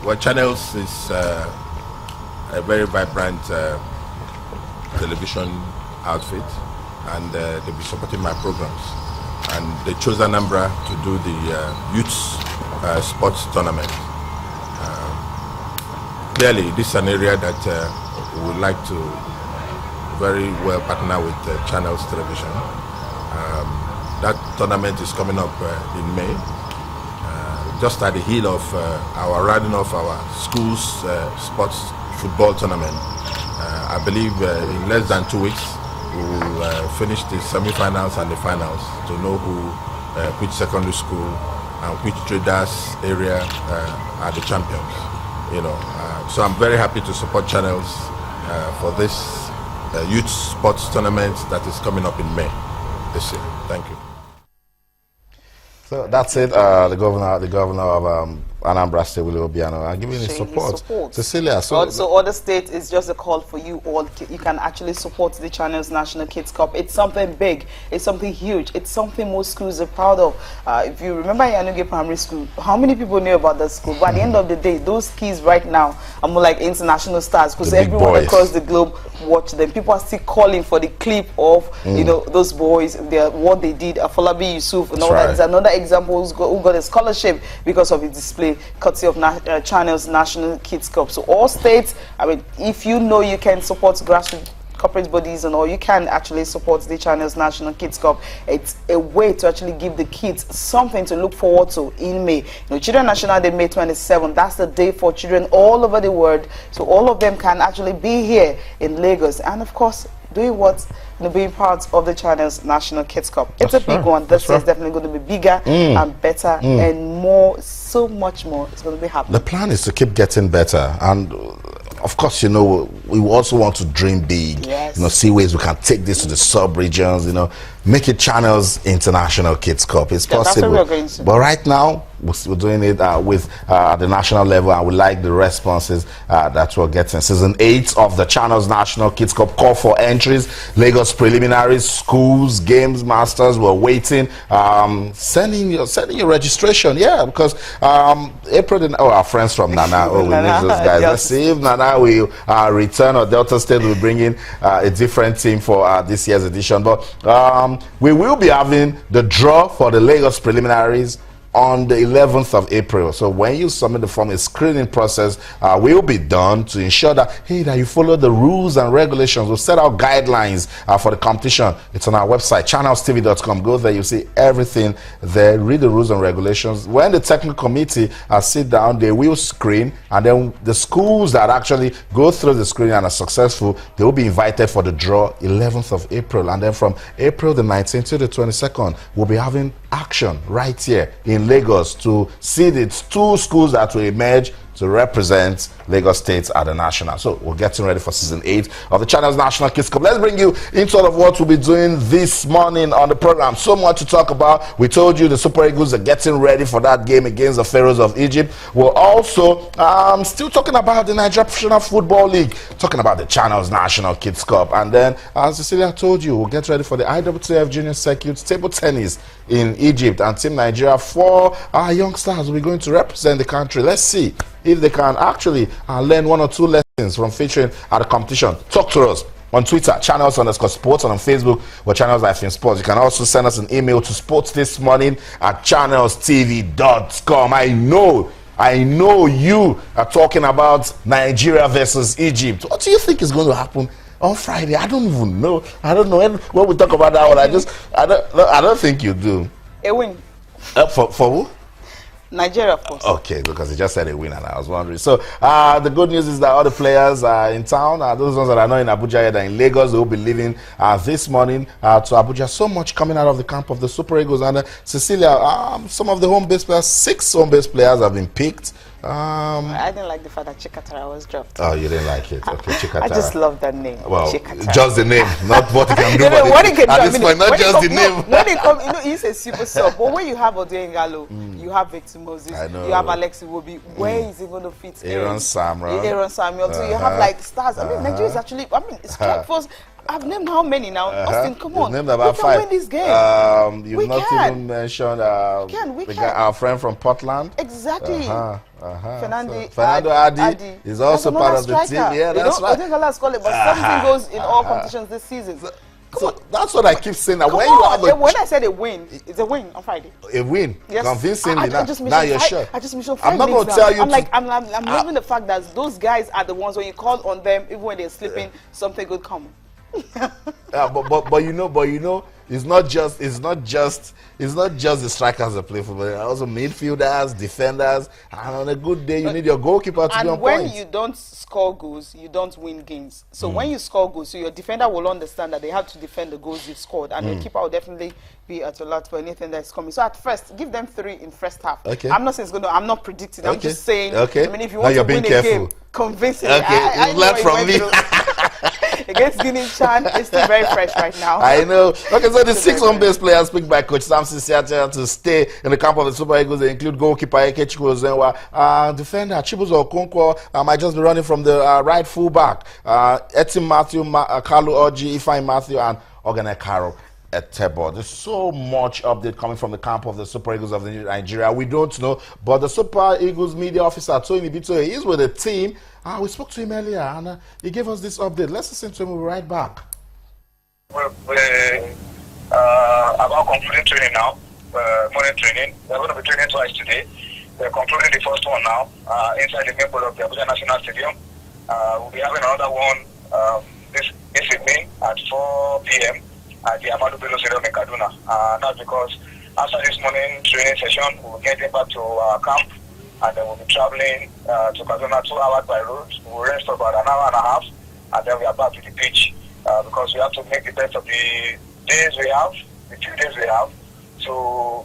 Well, Channels is a very vibrant television outfit, and they'll be supporting my programs. And they chose Anambra to do the youth sports tournament. Clearly, this is an area that we would like to very well partner with Channels Television. That tournament is coming up in May, just at the heel of our rounding off our school's sports football tournament. I believe in less than 2 weeks we will finish the semi-finals and the finals to know which secondary school and which traders area are the champions. So I'm very happy to support Channels for this youth sports tournament that is coming up in May this year. Thank you. So that's it. The governor of Anambra State, Willie Obiano, giving his support. Cecilia, so other states is just a call for you all. You can actually support the Channels National Kids Cup. It's something big. It's something huge. It's something most schools are proud of. If you remember Yanuge Primary School, how many people knew about that school? But at the end of the day, those kids right now are more like international stars because everyone across the globe watch them. People are still calling for the clip of those boys, what they did. Afolabi Yusuf and all that is another example who got a scholarship because of his display, courtesy of Channels National Kids Cup. So all states, I mean, if you know you can support grassroots corporate bodies and all, you can actually support the Channels National Kids Cup. It's a way to actually give the kids something to look forward to in May. Children National Day, May 27th. That's the day for children all over the world. So all of them can actually be here in Lagos. And of course, doing what? Being part of the Channels National Kids Cup. It's a big one. This is definitely going to be bigger and better and more, so much more. It's going to be happening. The plan is to keep getting better. And of course, we also want to dream big. Yes. See ways we can take this to the sub-regions, make it Channels International Kids Cup. It's possible. That's what we're going to. But right now, we're doing it with the national level, and we like the responses that we're getting. Season 8 of the Channels National Kids Cup call for entries. Lagos preliminaries, schools, games masters, we're waiting. Sending your registration, because April, our friends from Nana, we miss those guys. Let's see if Nana will return, or Delta State will bring in a different team for this year's edition. But we will be having the draw for the Lagos preliminaries on the 11th of April. So when you submit the form, a screening process will be done to ensure that, that you follow the rules and regulations. We'll set out guidelines for the competition. It's on our website, channelstv.com. Go there, you see everything there. Read the rules and regulations. When the technical committee sit down, they will screen, and then the schools that actually go through the screening and are successful, they will be invited for the draw 11th of April. And then from April the 19th to the 22nd, we'll be having action right here in Lagos to see the 2 schools that will emerge to represent Lagos State at the national. So we're getting ready for season 8 of the Channels National Kids Cup. Let's bring you into all of what we'll be doing this morning on the program. So much to talk about. We told you the Super Eagles are getting ready for that game against the Pharaohs of Egypt. We're also still talking about the Nigeria Professional Football League, talking about the Channels National Kids Cup. And then, as Cecilia told you, we'll get ready for the IWTF Junior Circuit table tennis in Egypt. And Team Nigeria, 4 young stars will be going to represent the country. Let's see if they can actually learn 1 or 2 lessons from featuring at the competition. Talk to us on Twitter, channels_sports, and on Facebook, or channels-sports. You can also send us an email to sportsthismorning@channelstv.com. I know you are talking about Nigeria versus Egypt. What do you think is going to happen on Friday? I don't even know. I don't know. When we talk about that one, I don't think you do. A win. For who? Nigeria, of course. Okay, because he just said a win, and I was wondering. So, the good news is that all the players are in town. Those ones that are not in Abuja yet are in Lagos. They will be leaving this morning to Abuja. So much coming out of the camp of the Super Eagles. And Cecilia, some of the home-based players, 6 home-based players have been picked. I didn't like the fact that Chikatara was dropped. Oh, you didn't like it? Okay, Chikatara. I just love that name. Well, Chikatara. Just the name, not what he can do. What he can do at this point, not just the name. When he come, he's a super sub. But when you have Odengalo, you have Victor Moses, you have Alex Iwobi. Where is he going to fit in? Aaron Samuel. So you have like stars. I mean, Nigeria is actually. I mean, strike force. I've named how many now? Austin, come on. Named about 5. Win this game. You've not even mentioned we the can. guy, our friend from Portland. Exactly. Exactly. Fernando Adi is also part of the team. Yeah, that's right. I think Allah's calling, but 17 goals in all competitions this season. So that's what I keep saying. That when you have when I said a win, it's a win on Friday. A win, yes. Convincingly. Now you're sure. I just mentioned I'm not going to tell you. I'm loving the fact that those guys are the ones when you call on them, even when they're sleeping, something good coming. but you know, it's not just the strikers that play football. Also midfielders, defenders, and on a good day you need your goalkeeper to be on point. And when you don't score goals, you don't win games. So when you score goals, so your defender will understand that they have to defend the goals you've scored, and the keeper will definitely be at alert for anything that's coming. So at first, give them 3 in first half. Okay. I'm not saying it's going to. I'm not predicting. I'm just saying. Okay. I mean, if you want to win a game, convincingly. Okay. I learned from me. Against Guinea Chan, it's still very fresh right now. I know. Okay, so the 6 home-based players picked by Coach Samson Siacha to stay in the camp of the Super Eagles, they include goalkeeper Eke Chukwuzenwa, defender Chibuzo Okonkwo might just be running from the right full-back, Etim Matthew, Kalu Oji, Ifeanyi Matthew, and Ogene Karo. There's so much update coming from the camp of the Super Eagles of Nigeria. We don't know, but the Super Eagles media officer, Tony Bito, is with the team. We spoke to him earlier, and he gave us this update. Let's listen to him. We'll be right back. We're about concluding training now, morning training. We're going to be training twice today. We're concluding the first one now inside the main pool of the Abuja National Stadium. We'll be having another one this evening at 4 p.m. at the Ahmadu Bello Stadium in Kaduna. That's because after this morning training session, we'll get back to our camp, and then we'll be traveling to Kaduna 2 hours by road. We'll rest for about an hour and a half, and then we are back to the pitch because we have to make the best of the days we have, the 2 days we have, to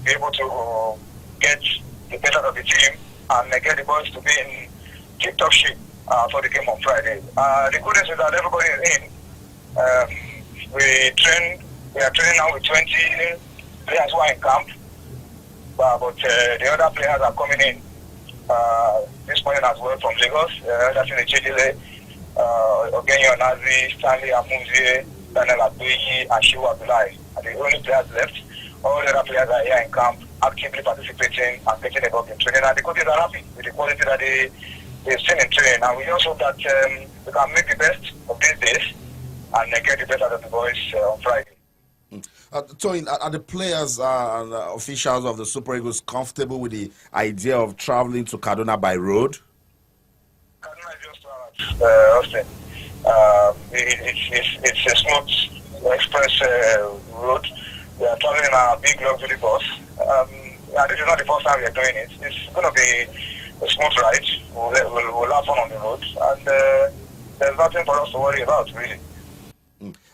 be able to get the best out of the team and get the boys to be in tip-top shape for the game on Friday. The good news is that everybody is in. We are training now with 20 players who are in camp, but the other players are coming in this morning as well from Lagos. That's in the Chidile, Ogenyo Nazi, Stanley Amunzie, Daniel Abuyi, and Shiwa Abdullahi are the only players left. All the other players are here in camp, actively participating and getting involved in training. And the coaches are happy with the quality that they've seen in training. And we also hope that we can make the best of these days and get the best out of the boys on Friday. Tony, are the players and officials of the Super Eagles comfortable with the idea of traveling to Kaduna by road? Kaduna is just 2 hours, Austin. It's a smooth express road. We are traveling in a big luxury bus. And this is not the first time we are doing it. It's going to be a smooth ride. We'll have fun on the road. And there's nothing for us to worry about, really.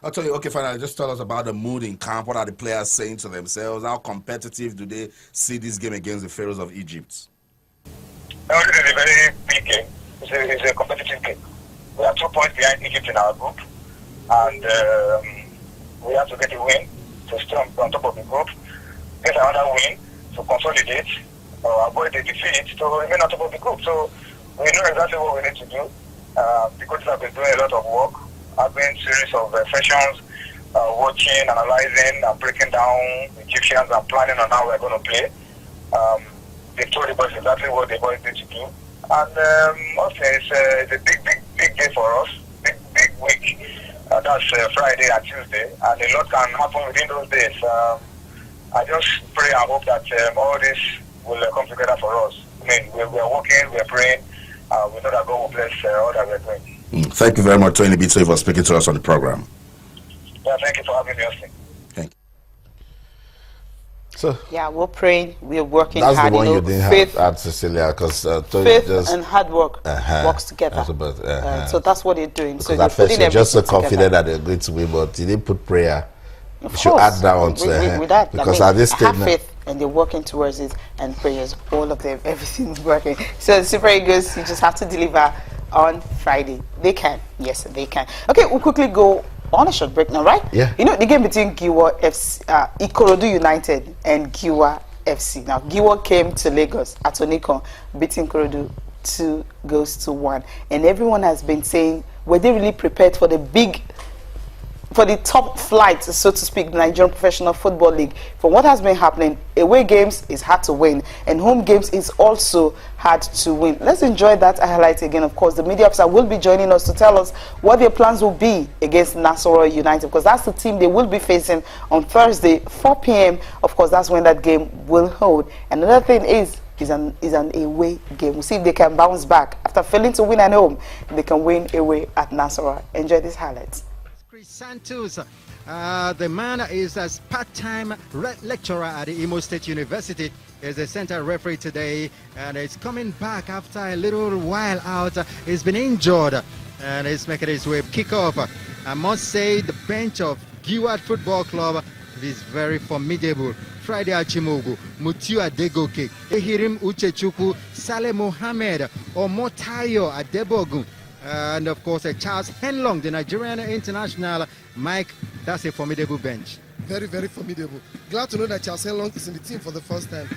I'll tell you, okay, finally, just tell us about the mood in camp. What are the players saying to themselves? How competitive do they see this game against the Pharaohs of Egypt? This is a very big game. It's a competitive game. We are 2 points behind Egypt in our group, and we have to get a win to stay on top of the group, get another win to consolidate or avoid the defeat to remain on top of the group. So we know exactly what we need to do. The coaches have been doing a lot of work. I've been series of sessions, watching, analyzing, and breaking down Egyptians and planning on how we're going to play. They told the boys exactly what the boys need to do. And also it's a big day for us, big week. That's Friday and Tuesday, and a lot can happen within those days. I just pray and hope that all this will come together for us. I mean, we are working, we are praying, we know that God will bless all that we are doing. Thank you very much, Tony Bito, for speaking to us on the program. Yeah, thank you for having me, Austin. Thank you. So, yeah, we're praying, we're working that's hard. That's the one you didn't have at Cecilia, because faith and hard work works together. So that's what they're doing. Because so at first you're just so confident that they're going to win, but you didn't put prayer. You should add that on to with that. Because at this stage, have faith and they're working towards it, and prayers, all of them, everything's working. So Super Eagles, you just have to deliver on Friday. They can. Yes, they can. Okay, we'll quickly go on a short break now, right? Yeah. You know, the game between Giwa FC, Ikorodu United and Giwa FC. Now, Giwa came to Lagos at Onikon, beating Ikorodu 2-1. And everyone has been saying, were they really prepared for the big for the top flight, so to speak, the Nigerian Professional Football League. From what has been happening, away games is hard to win, and home games is also hard to win. Let's enjoy that highlight again. Of course, the media officer will be joining us to tell us what their plans will be against Nasarawa United, because that's the team they will be facing on Thursday, 4 p.m. Of course, that's when that game will hold. And another thing is an away game. We'll see if they can bounce back. After failing to win at home, they can win away at Nasarawa. Enjoy these highlights. Chris Santos, the man is a part-time lecturer at the Imo State University, is the center referee today, and is coming back after a little while out. He's been injured and is making his way kickoff. I must say the bench of Giwa Football Club is very formidable. Friday Achimogu, Mutiu Adegoke, Ehirim Uchechukwu, Saleh Mohammed, Omotayo Adebogun, and of course Charles Henlong, the Nigerian international. Mike, that's a formidable bench. Very, very formidable. Glad to know that Charles Henlong is in the team for the first time.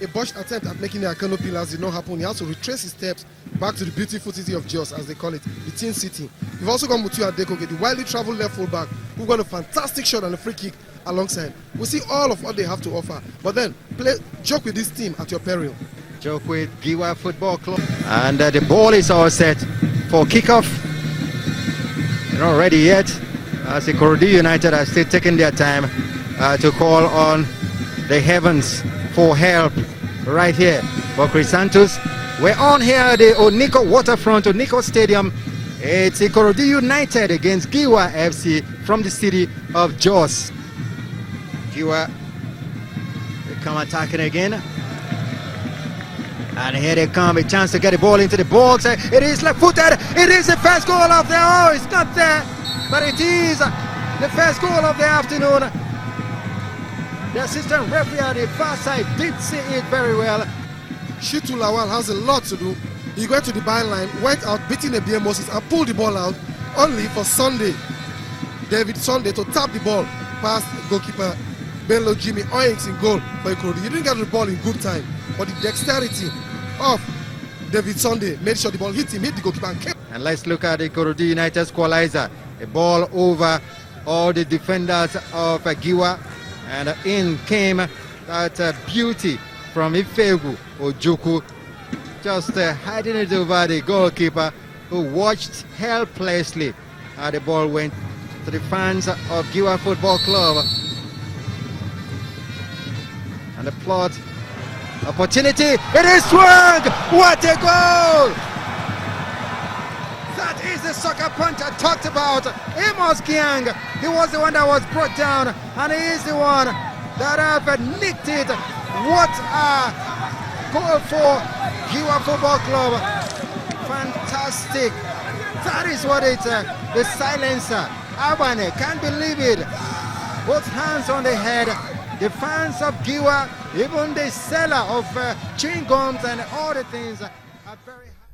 A botched attempt at making the Akano Pillars did not happen. He has to retrace his steps back to the beautiful city of Jos, as they call it, the Teen City. We've also got Mutiu Adegoke, the widely traveled left fullback, who got a fantastic shot and a free kick alongside. We'll see all of what they have to offer. But then, joke with this team at your peril. Joke with Giwa Football Club. And the ball is all set for kickoff. They're not ready yet, as the Ikorodu United are still taking their time to call on the heavens for help right here. For Chris Santos, we're on here at the Oniko Waterfront, Oniko Stadium. It's Ikorodu United against Giwa FC from the city of Jos. Giwa, they come attacking again. And here they come, a chance to get the ball into the box. It is left-footed. It is the first goal of the... Oh, it's not there. But it is the first goal of the afternoon. The assistant referee at the far side did see it very well. Shitu Lawal has a lot to do. He went to the byline, went out, beating the BM Moses and pulled the ball out, only for David Sunday to tap the ball past goalkeeper Bello Jimmy Oyinks in goal for Ikorodu. He didn't get the ball in good time, but the dexterity of David Sunday made sure the ball hit him, hit the goalkeeper and kept. And let's look at the Ikorodu United equalizer. A ball over all the defenders of Giwa, and in came that beauty from Ifegu Ojuku, just hiding it over the goalkeeper, who watched helplessly as the ball went to the fans of Giwa Football Club. And the plot opportunity, it is swung! What a goal! That is the soccer punch I talked about. Amos Kiang, he was the one that was brought down, and he is the one that have nicked it. What a goal for Giwa Football Club. Fantastic. That is what it's, the silencer. Abane, can't believe it. Both hands on the head. The fans of Giwa, even the seller of chewing gums and all the things are very happy.